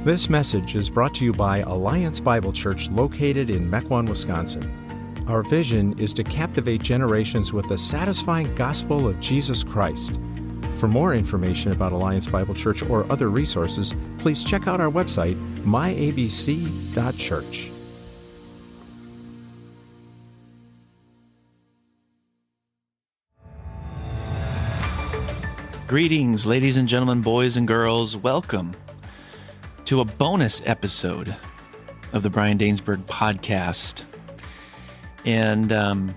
This message is brought to you by Alliance Bible Church located in Mequon, Wisconsin. Our vision is to captivate generations with the satisfying gospel of Jesus Christ. For more information about Alliance Bible Church or other resources, please check out our website, myabc.church. Greetings, ladies and gentlemen, boys and girls. Welcome to a bonus episode of the Brian Dainsberg podcast. And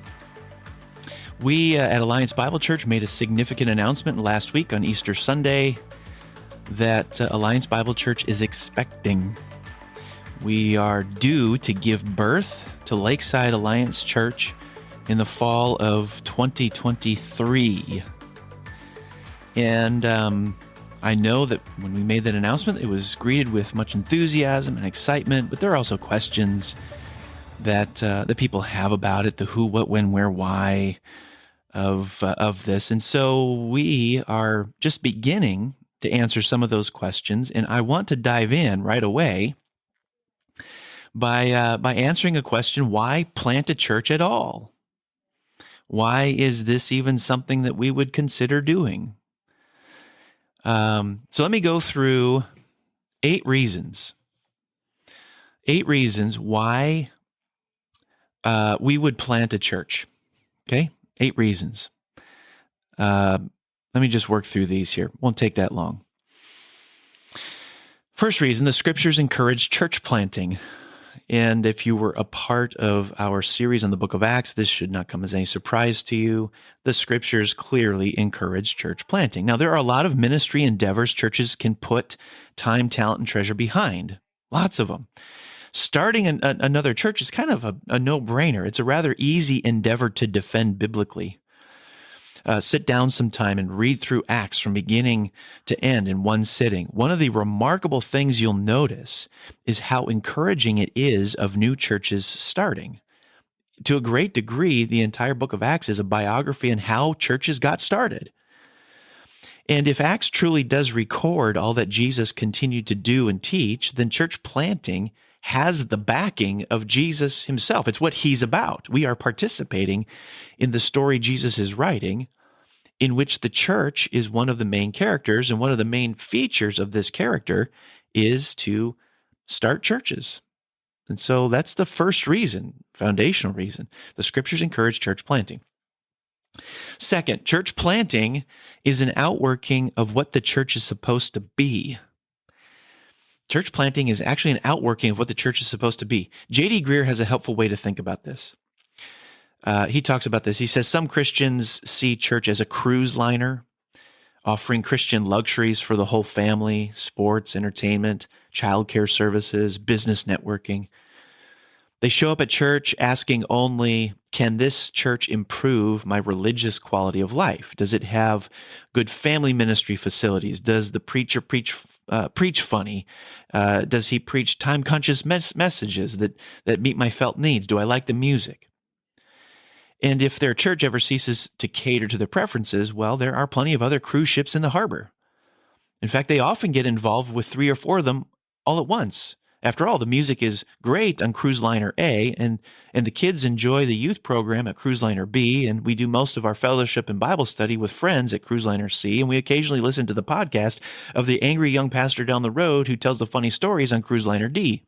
we at Alliance Bible Church made a significant announcement last week on Easter Sunday that Alliance Bible Church is expecting. We are due to give birth to Lakeside Alliance Church in the fall of 2023. And I know that when we made that announcement, it was greeted with much enthusiasm and excitement, but there are also questions that people have about it, the who, what, when, where, why of this. And so we are just beginning to answer some of those questions, and I want to dive in right away by answering a question: why plant a church at all? Why is this even something that we would consider doing? So let me go through 8 reasons why we would plant a church. Okay, 8 reasons. Let me just work through these here. Won't take that long. First reason, the scriptures encourage church planting. And if you were a part of our series on the book of Acts, this should not come as any surprise to you. The scriptures clearly encourage church planting. Now, there are a lot of ministry endeavors churches can put time, talent, and treasure behind. Lots of them. Starting another church is kind of a no-brainer. It's a rather easy endeavor to defend biblically. Sit down sometime and read through Acts from beginning to end in one sitting. One of the remarkable things you'll notice is how encouraging it is of new churches starting. To a great degree, the entire book of Acts is a biography on how churches got started. And if Acts truly does record all that Jesus continued to do and teach, then church planting has the backing of Jesus himself. It's what he's about. We are participating in the story Jesus is writing, in which the church is one of the main characters, and one of the main features of this character is to start churches. And so that's the first reason, foundational reason. The scriptures encourage church planting. Second, church planting is an outworking of what the church is supposed to be. Church planting is actually an outworking of what the church is supposed to be. J.D. Greear has a helpful way to think about this. He talks about this. He says, some Christians see church as a cruise liner, offering Christian luxuries for the whole family, sports, entertainment, childcare services, business networking. They show up at church asking only, can this church improve my religious quality of life? Does it have good family ministry facilities? Does the preacher preach funny? Does he preach time-conscious messages that meet my felt needs? Do I like the music? And if their church ever ceases to cater to their preferences, well, there are plenty of other cruise ships in the harbor. In fact, they often get involved with 3 or 4 of them all at once. After all, the music is great on cruise liner A, and the kids enjoy the youth program at cruise liner B, and we do most of our fellowship and Bible study with friends at cruise liner C, and we occasionally listen to the podcast of the angry young pastor down the road who tells the funny stories on cruise liner D.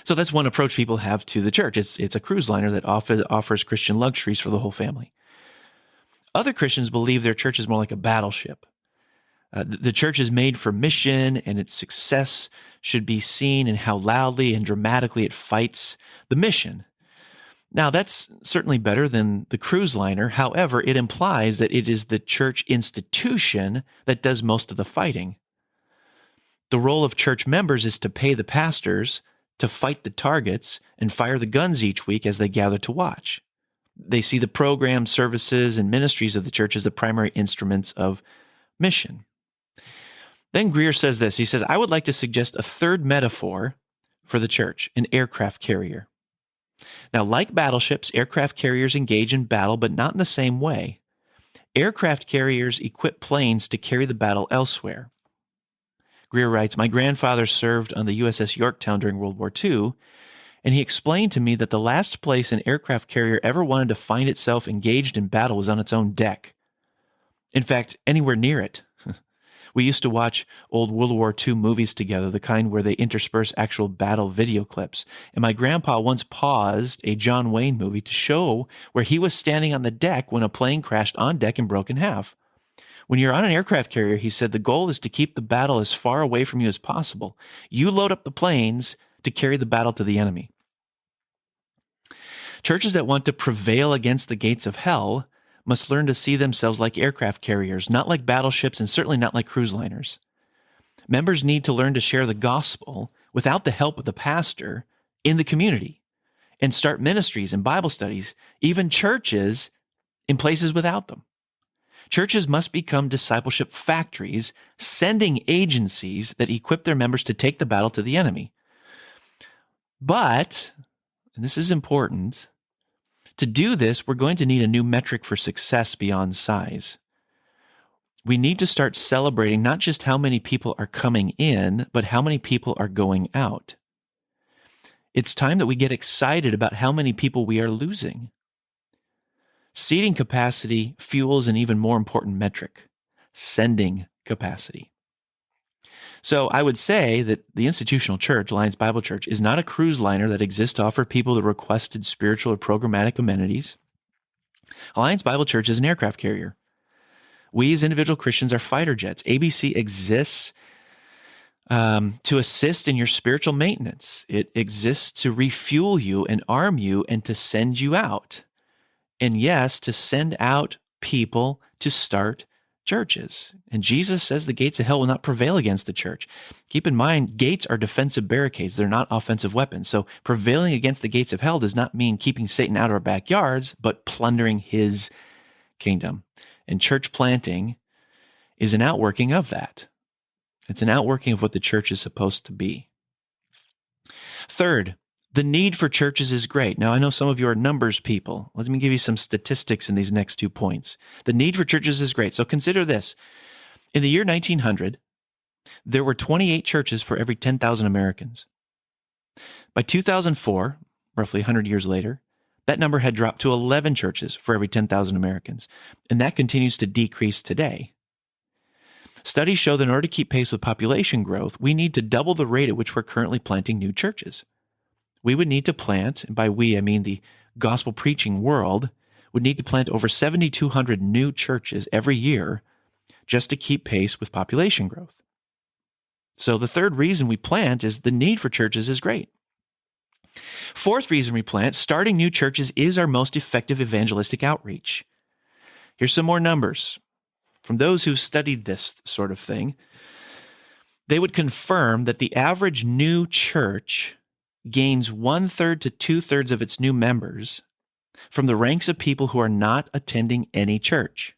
So that's one approach people have to the church. It's a cruise liner that offers Christian luxuries for the whole family. Other Christians believe their church is more like a battleship. The church is made for mission, and its success should be seen in how loudly and dramatically it fights the mission. Now, that's certainly better than the cruise liner. However, it implies that it is the church institution that does most of the fighting. The role of church members is to pay the pastors to fight the targets and fire the guns each week as they gather to watch. They see the programs, services, and ministries of the church as the primary instruments of mission. Then Greear says this. He says, I would like to suggest a third metaphor for the church, an aircraft carrier. Now, like battleships, aircraft carriers engage in battle, but not in the same way. Aircraft carriers equip planes to carry the battle elsewhere. Greer writes, my grandfather served on the USS Yorktown during World War II, and he explained to me that the last place an aircraft carrier ever wanted to find itself engaged in battle was on its own deck. In fact, anywhere near it. We used to watch old World War II movies together, the kind where they intersperse actual battle video clips. And my grandpa once paused a John Wayne movie to show where he was standing on the deck when a plane crashed on deck and broke in half. When you're on an aircraft carrier, he said, the goal is to keep the battle as far away from you as possible. You load up the planes to carry the battle to the enemy. Churches that want to prevail against the gates of hell must learn to see themselves like aircraft carriers, not like battleships, and certainly not like cruise liners. Members need to learn to share the gospel without the help of the pastor in the community and start ministries and Bible studies, even churches in places without them. Churches must become discipleship factories, sending agencies that equip their members to take the battle to the enemy. But, and this is important, to do this, we're going to need a new metric for success beyond size. We need to start celebrating not just how many people are coming in, but how many people are going out. It's time that we get excited about how many people we are losing. Seating capacity fuels an even more important metric, sending capacity. So I would say that the institutional church, Alliance Bible Church, is not a cruise liner that exists to offer people the requested spiritual or programmatic amenities. Alliance Bible Church is an aircraft carrier. We as individual Christians are fighter jets. ABC exists to assist in your spiritual maintenance. It exists to refuel you and arm you and to send you out. And yes, to send out people to start churches. And Jesus says the gates of hell will not prevail against the church. Keep in mind, gates are defensive barricades. They're not offensive weapons. So prevailing against the gates of hell does not mean keeping Satan out of our backyards, but plundering his kingdom. And church planting is an outworking of that. It's an outworking of what the church is supposed to be. Third, the need for churches is great. Now, I know some of you are numbers people. Let me give you some statistics in these next 2 points. The need for churches is great. So consider this. In the year 1900, there were 28 churches for every 10,000 Americans. By 2004, roughly 100 years later, that number had dropped to 11 churches for every 10,000 Americans. And that continues to decrease today. Studies show that in order to keep pace with population growth, we need to double the rate at which we're currently planting new churches. We would need to plant, and by we, I mean the gospel preaching world, would need to plant over 7,200 new churches every year just to keep pace with population growth. So the third reason we plant is the need for churches is great. Fourth reason we plant, starting new churches is our most effective evangelistic outreach. Here's some more numbers from those who've studied this sort of thing. They would confirm that the average new church gains 1/3 to 2/3 of its new members from the ranks of people who are not attending any church,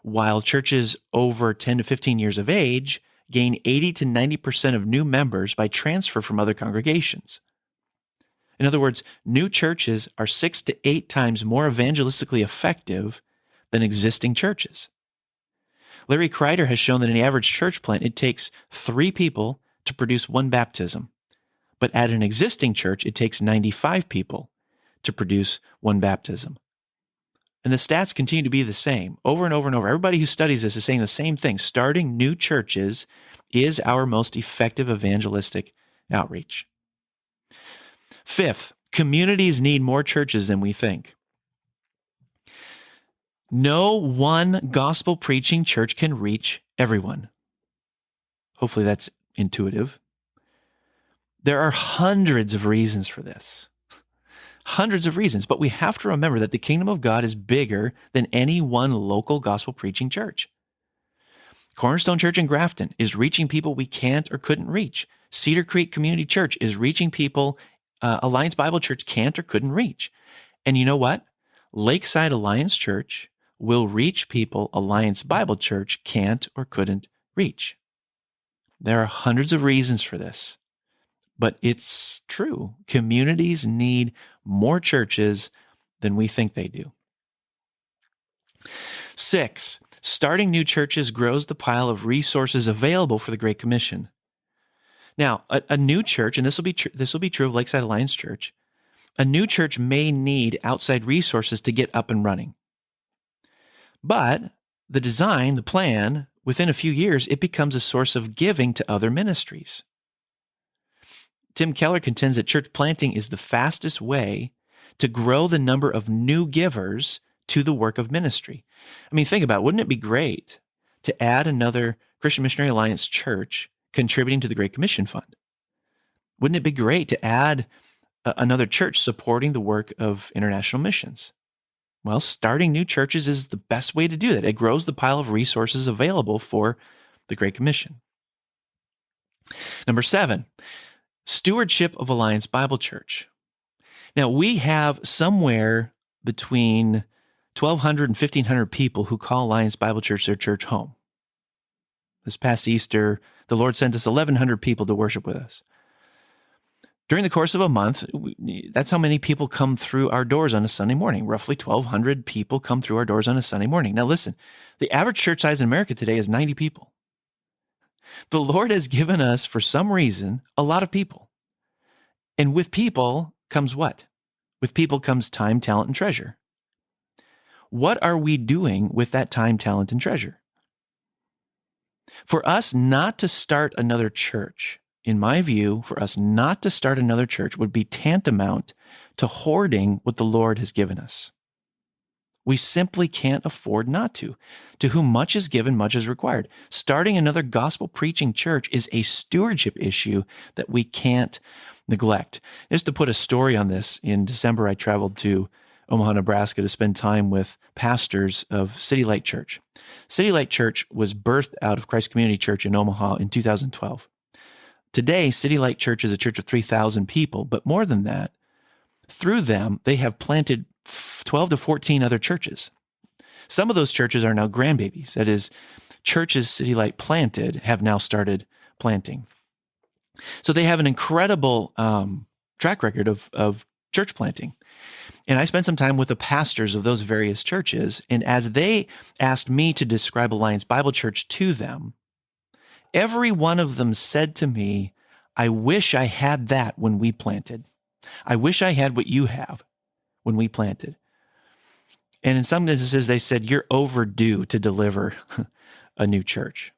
while churches over 10 to 15 years of age gain 80 to 90% of new members by transfer from other congregations. In other words, new churches are 6 to 8 times more evangelistically effective than existing churches. Larry Kreider has shown that in the average church plant, it takes 3 people to produce 1 baptism. But at an existing church, it takes 95 people to produce 1 baptism. And the stats continue to be the same over and over and over. Everybody who studies this is saying the same thing. Starting new churches is our most effective evangelistic outreach. Fifth, communities need more churches than we think. No one gospel preaching church can reach everyone. Hopefully that's intuitive. There are hundreds of reasons for this. Hundreds of reasons, but we have to remember that the kingdom of God is bigger than any one local gospel preaching church. Cornerstone Church in Grafton is reaching people we can't or couldn't reach. Cedar Creek Community Church is reaching people Alliance Bible Church can't or couldn't reach. And you know what? Lakeside Alliance Church will reach people Alliance Bible Church can't or couldn't reach. There are hundreds of reasons for this. But it's true. Communities need more churches than we think they do. 6, starting new churches grows the pile of resources available for the Great Commission. Now, a new church, and this will be true of Lakeside Alliance Church, a new church may need outside resources to get up and running. But the design, the plan, within a few years, it becomes a source of giving to other ministries. Tim Keller contends that church planting is the fastest way to grow the number of new givers to the work of ministry. I mean, think about it. Wouldn't it be great to add another Christian Missionary Alliance church contributing to the Great Commission Fund? Wouldn't it be great to add another church supporting the work of international missions? Well, starting new churches is the best way to do that. It grows the pile of resources available for the Great Commission. Number 7, stewardship of Alliance Bible Church. Now, we have somewhere between 1,200 and 1,500 people who call Alliance Bible Church their church home. This past Easter, the Lord sent us 1,100 people to worship with us. During the course of a month, that's how many people come through our doors on a Sunday morning. Roughly 1,200 people come through our doors on a Sunday morning. Now listen, the average church size in America today is 90 people. The Lord has given us, for some reason, a lot of people. And with people comes what? With people comes time, talent, and treasure. What are we doing with that time, talent, and treasure? For us not to start another church, in my view, for us not to start another church would be tantamount to hoarding what the Lord has given us. We simply can't afford not to. To whom much is given, much is required. Starting another gospel preaching church is a stewardship issue that we can't neglect. Just to put a story on this, in December, I traveled to Omaha, Nebraska to spend time with pastors of City Light Church. City Light Church was birthed out of Christ Community Church in Omaha in 2012. Today, City Light Church is a church of 3,000 people, but more than that, through them, they have planted 12 to 14 other churches. Some of those churches are now grandbabies. That is, churches City Light planted have now started planting. So they have an incredible track record of church planting. And I spent some time with the pastors of those various churches, and as they asked me to describe Alliance Bible Church to them, every one of them said to me, I wish I had that when we planted. I wish I had what you have when we planted. And in some instances, they said, you're overdue to deliver a new church.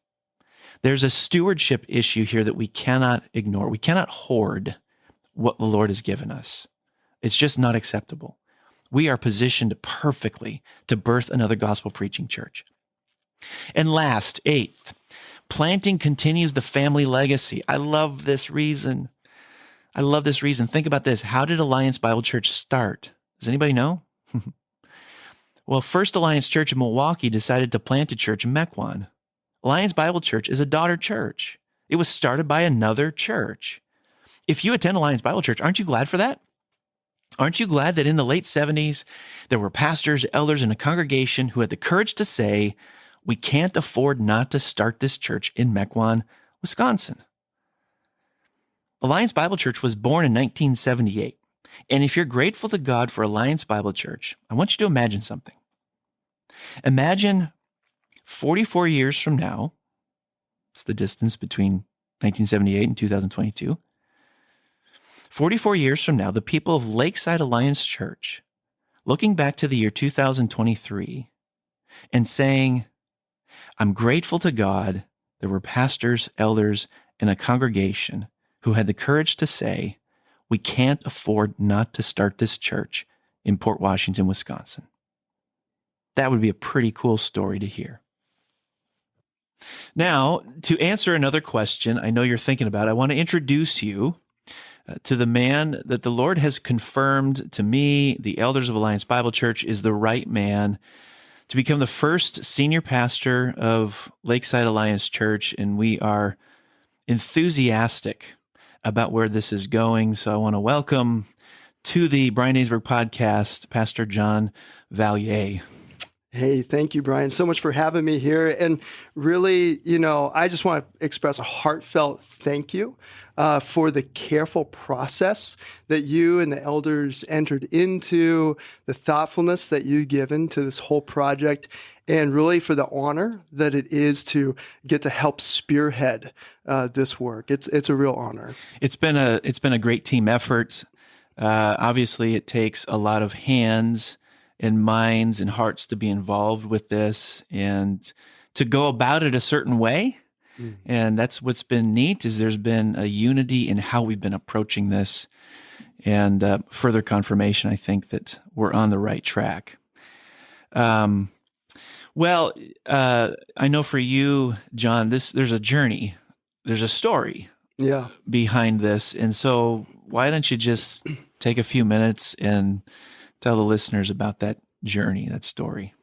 There's a stewardship issue here that we cannot ignore. We cannot hoard what the Lord has given us. It's just not acceptable. We are positioned perfectly to birth another gospel preaching church. And last, 8th, planting continues the family legacy. I love this reason. Think about this. How did Alliance Bible Church start? Does anybody know? Well, First Alliance Church in Milwaukee decided to plant a church in Mequon. Alliance Bible Church is a daughter church. It was started by another church. If you attend Alliance Bible Church, aren't you glad for that? Aren't you glad that in the late 70s, there were pastors, elders, and a congregation who had the courage to say, we can't afford not to start this church in Mequon, Wisconsin. Alliance Bible Church was born in 1978. And if you're grateful to God for Alliance Bible Church, I want you to imagine something. Imagine 44 years from now, it's the distance between 1978 and 2022. 44 years from now, the people of Lakeside Alliance Church, looking back to the year 2023 and saying, I'm grateful to God there were pastors, elders, and a congregation who had the courage to say, we can't afford not to start this church in Port Washington, Wisconsin. That would be a pretty cool story to hear. Now, to answer another question I know you're thinking about, I want to introduce you to the man that the Lord has confirmed to me, the elders of Alliance Bible Church, is the right man to become the first senior pastor of Lakeside Alliance Church, and we are enthusiastic about where this is going. So I want to welcome to the Brian Ainsberg podcast, Pastor John Vallier. Hey, thank you, Brian, so much for having me here. And really, I just want to express a heartfelt thank you for the careful process that you and the elders entered into, the thoughtfulness that you've given to this whole project. and really for the honor that it is to get to help spearhead this work. It's a real honor. It's been a great team effort. Obviously, it takes a lot of hands and minds and hearts to be involved with this and to go about it a certain way. And that's what's been neat is there's been a unity in how we've been approaching this, and further confirmation, I think, that we're on the right track. I know for you, John, there's a journey, there's a story behind this. And so why don't you just take a few minutes and tell the listeners about that journey, that story?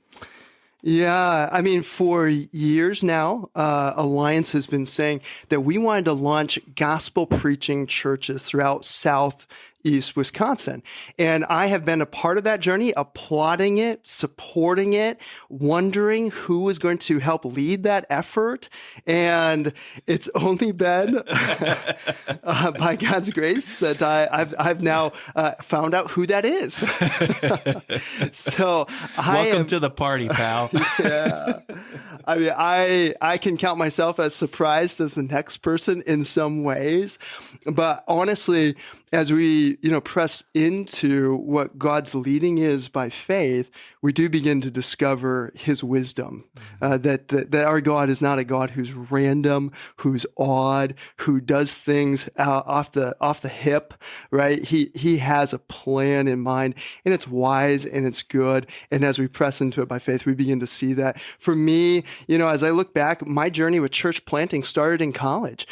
Yeah, I mean, for years now, Alliance has been saying that we wanted to launch gospel preaching churches throughout Southeast Wisconsin. And I have been a part of that journey, applauding it, supporting it, wondering who was going to help lead that effort. And it's only been by God's grace that I've now found out who that is. So welcome to the party, pal. Yeah. I mean, I can count myself as surprised as the next person in some ways. But honestly, as we, press into what God's leading is by faith, we do begin to discover his wisdom, that our God is not a God who's random, who's odd, who does things off the hip, right? He has a plan in mind, and it's wise and it's good. And as we press into it by faith, we begin to see that. For me, as I look back, my journey with church planting started in college.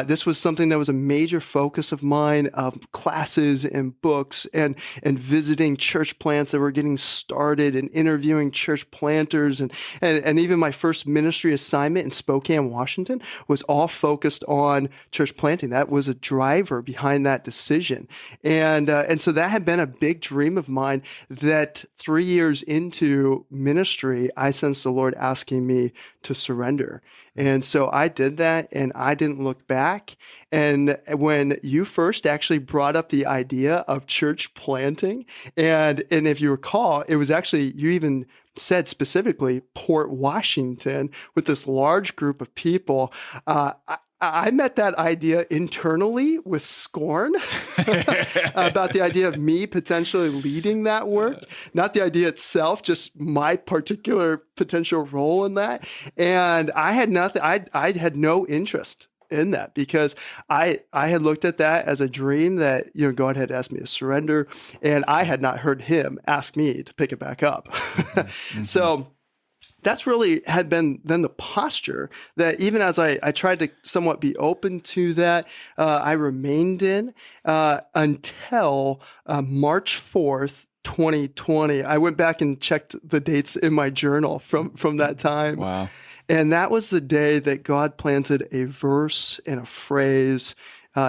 This was something that was a major focus of mine, classes and books and visiting church plants that were getting started and interviewing church planters. And even my first ministry assignment in Spokane, Washington was all focused on church planting. That was a driver behind that decision. And so that had been a big dream of mine that 3 years into ministry, I sensed the Lord asking me to surrender. And so I did that, and I didn't look back. And when you first actually brought up the idea of church planting, and if you recall, it was actually, you even said specifically Port Washington with this large group of people. I met that idea internally with scorn about the idea of me potentially leading that work, not the idea itself, just my particular potential role in that. And I had nothing, I had no interest in that because I had looked at that as a dream that, God had asked me to surrender, and I had not heard him ask me to pick it back up. Mm-hmm. So that's really had been then the posture that even as I tried to somewhat be open to that, I remained in until March 4th, 2020. I went back and checked the dates in my journal from that time. Wow. And that was the day that God planted a verse and a phrase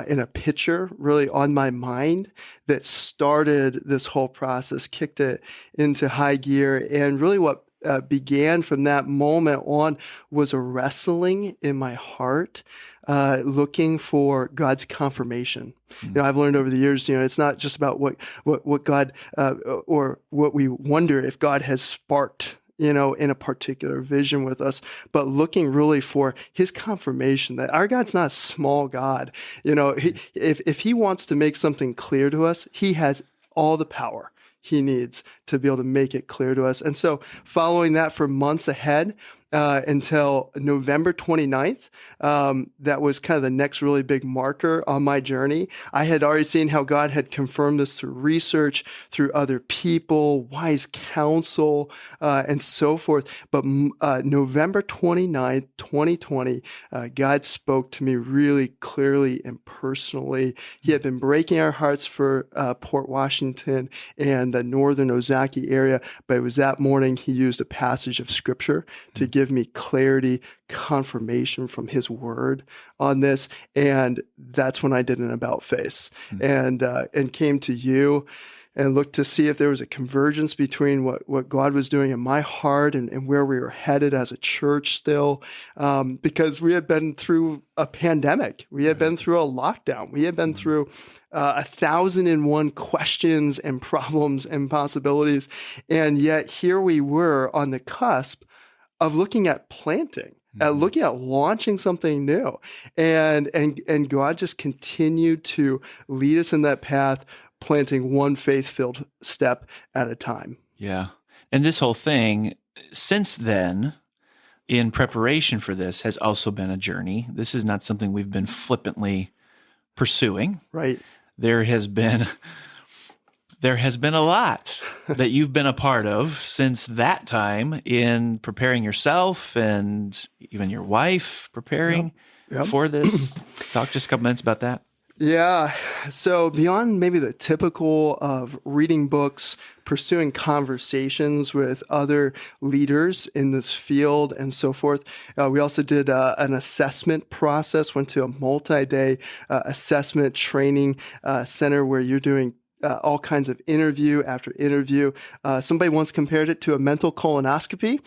in a picture really on my mind that started this whole process, kicked it into high gear. And really what began from that moment on was a wrestling in my heart, looking for God's confirmation. Mm-hmm. I've learned over the years, it's not just about what God or what we wonder if God has sparked, in a particular vision with us, but looking really for his confirmation that our God's not a small God. If he wants to make something clear to us, he has all the power he needs to be able to make it clear to us. And so following that for months ahead, until November 29th, that was kind of the next really big marker on my journey. I had already seen how God had confirmed this through research, through other people, wise counsel, and so forth. But November 29th, 2020, God spoke to me really clearly and personally. He had been breaking our hearts for Port Washington and the northern Ozaukee area, but it was that morning he used a passage of scripture to give me clarity, confirmation from his word on this. And that's when I did an about face and came to you and looked to see if there was a convergence between what God was doing in my heart and where we were headed as a church still, because we had been through a pandemic. We had been through a lockdown. We had been through 1,001 questions and problems and possibilities. And yet here we were on the cusp of looking at planting, at looking at launching something new. And God just continued to lead us in that path, planting one faith-filled step at a time. Yeah. And this whole thing, since then, in preparation for this, has also been a journey. This is not something we've been flippantly pursuing. Right. There has been a lot that you've been a part of since that time in preparing yourself and even your wife preparing Yep. for this. Talk just a couple minutes about that. Yeah. So beyond maybe the typical of reading books, pursuing conversations with other leaders in this field and so forth, we also did an assessment process, went to a multi-day assessment training center where you're doing all kinds of interview after interview. Somebody once compared it to a mental colonoscopy.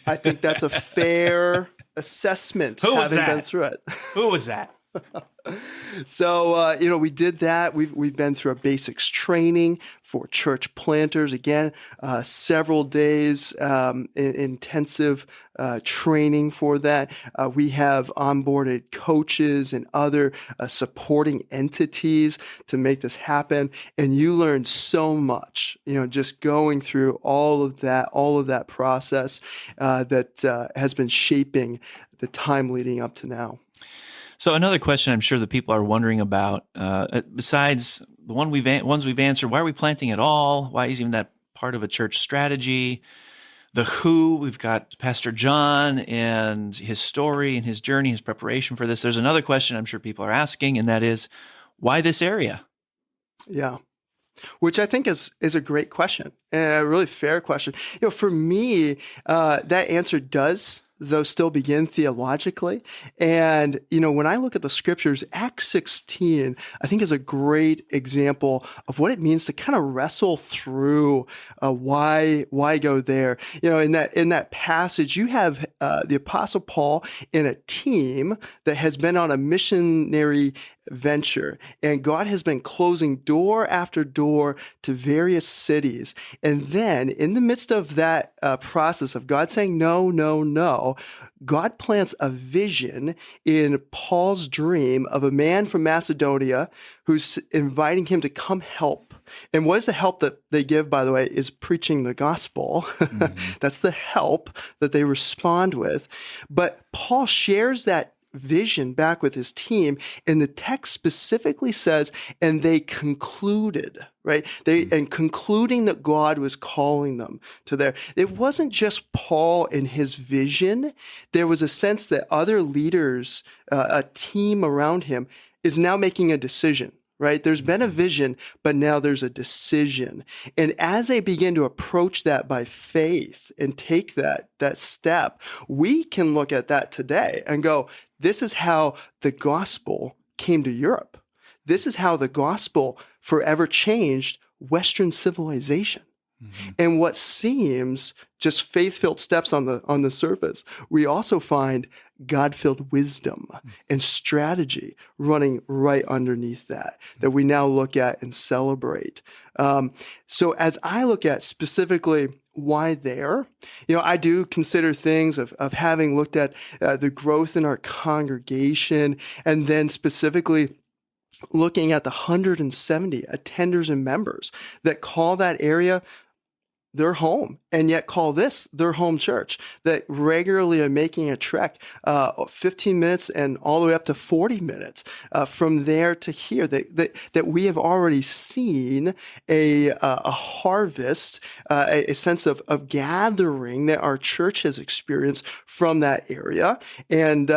I think that's a fair assessment. Who was having that? been through it. Who was that? So, we did that. We've been through a basics training for church planters. Again, several days intensive training for that. We have onboarded coaches and other supporting entities to make this happen. And you learn so much, just going through all of that process that has been shaping the time leading up to now. So another question I'm sure that people are wondering about, besides the ones we've answered, why are we planting at all? Why is even that part of a church strategy? The who, we've got Pastor John and his story and his journey, his preparation for this. There's another question I'm sure people are asking, and that is, why this area? Yeah. Which I think is a great question and a really fair question. For me, that answer does, though, still begin theologically. And, when I look at the scriptures, Acts 16, I think is a great example of what it means to kind of wrestle through why go there. In that passage, you have the Apostle Paul in a team that has been on a missionary venture, and God has been closing door after door to various cities. And then in the midst of that process of God saying no, no, no, God plants a vision in Paul's dream of a man from Macedonia who's inviting him to come help. And what is the help that they give, by the way, is preaching the gospel. Mm-hmm. That's the help that they respond with. But Paul shares that vision back with his team, and the text specifically says, and they concluded, right? And concluding that God was calling them to there. It wasn't just Paul and his vision. There was a sense that other leaders, a team around him, is now making a decision. Right? There's been a vision, but now there's a decision. And as they begin to approach that by faith and take that step, we can look at that today and go, this is how the gospel came to Europe. This is how the gospel forever changed Western civilization. Mm-hmm. And what seems just faith-filled steps on the surface, we also find God-filled wisdom and strategy running right underneath that we now look at and celebrate. So as I look at specifically why there, I do consider things of having looked at the growth in our congregation, and then specifically looking at the 170 attenders and members that call that area their home, and yet call this their home church, that regularly are making a trek 15 minutes and all the way up to 40 minutes from there to here, that we have already seen a harvest, a sense of gathering that our church has experienced from that area, and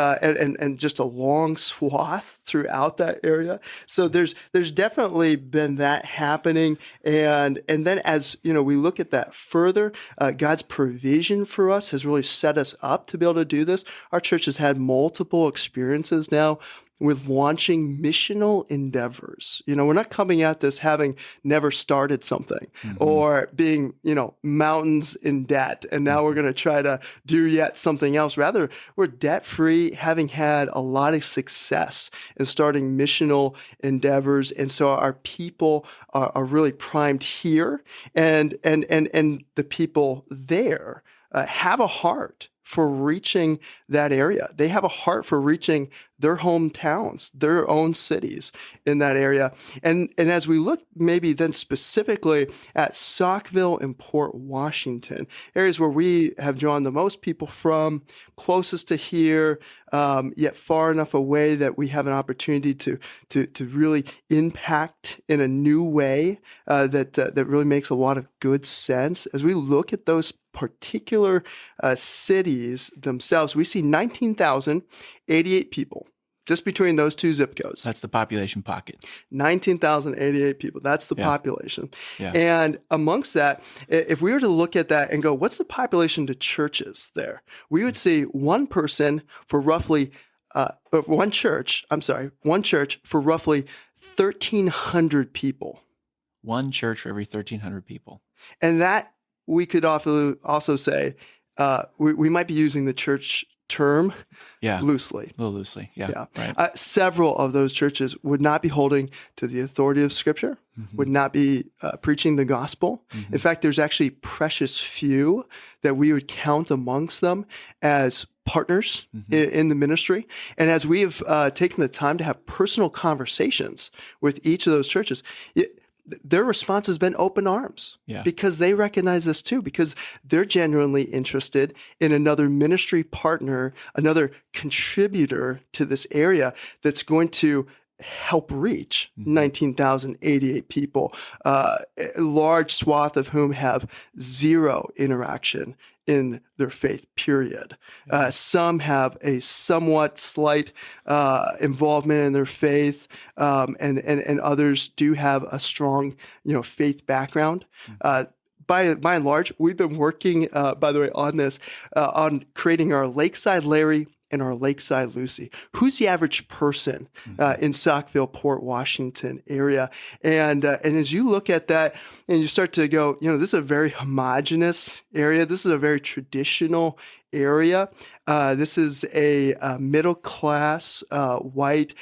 just a long swath throughout that area. So there's definitely been that happening, and then as we look at that further, God's provision for us has really set us up to be able to do this. Our church has had multiple experiences now with launching missional endeavors. We're not coming at this having never started something, mm-hmm. or being, mountains in debt, and now we're going to try to do yet something else. Rather, we're debt-free, having had a lot of success in starting missional endeavors. And so our people are really primed here, and the people there have a heart for reaching that area. They have a heart for reaching their hometowns, their own cities in that area. And as we look maybe then specifically at Saukville and Port Washington, areas where we have drawn the most people from, closest to here, yet far enough away that we have an opportunity to really impact in a new way that really makes a lot of good sense. As we look at those particular cities themselves, we see 19,088 people just between those two zip codes. That's the population pocket. 19,088 people. That's the population. Yeah. And amongst that, if we were to look at that and go, what's the population to churches there? We would see one person for roughly, one church for roughly 1,300 people. One church for every 1,300 people. And that we could also say, we might be using the church term loosely. A little loosely, yeah. Right. Several of those churches would not be holding to the authority of Scripture, would not be preaching the gospel. In fact, there's actually precious few that we would count amongst them as partners in the ministry. And as we have taken the time to have personal conversations with each of those churches, their response has been open arms because they recognize this too, because they're genuinely interested in another ministry partner, another contributor to this area that's going to help reach 19,088 people, a large swath of whom have zero interaction in their faith, period. Some have a somewhat slight involvement in their faith, and others do have a strong, faith background. By and large, we've been working, by the way, on this, on creating our Lakeside Larry and our Lakeside Lucy. Who's the average person in Saukville, Port Washington area? And as you look at that and you start to go, this is a very homogenous area. This is a very traditional area. This is a middle class white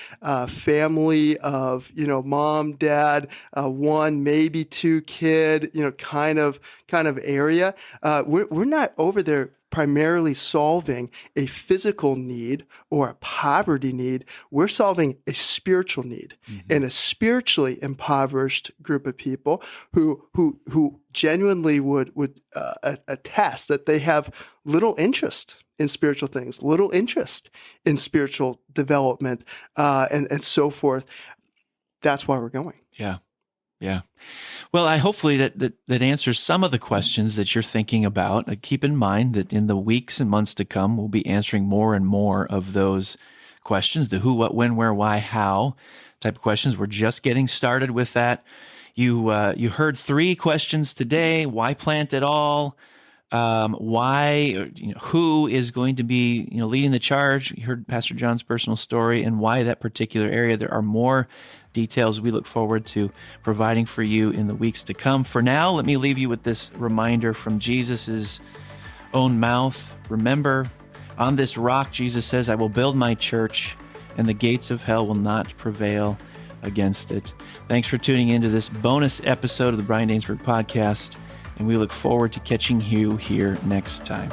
family of mom, dad, one maybe two kid, kind of area. We're not over there primarily solving a physical need or a poverty need. We're solving a spiritual need and a spiritually impoverished group of people who genuinely would attest that they have little interest in spiritual things, little interest in spiritual development, and so forth. That's why we're going. Yeah. Well, I hopefully that answers some of the questions that you're thinking about. Keep in mind that in the weeks and months to come, we'll be answering more and more of those questions, the who, what, when, where, why, how type of questions. We're just getting started with that. You heard 3 questions today. Why plant at all? Why, who is going to be, leading the charge? You heard Pastor John's personal story and why that particular area. There are more details we look forward to providing for you in the weeks to come. For now, let me leave you with this reminder from Jesus's own mouth. Remember, on this rock, Jesus says, I will build my church, and the gates of hell will not prevail against it. Thanks for tuning into this bonus episode of the Brian Dainsberg Podcast, and we look forward to catching you here next time.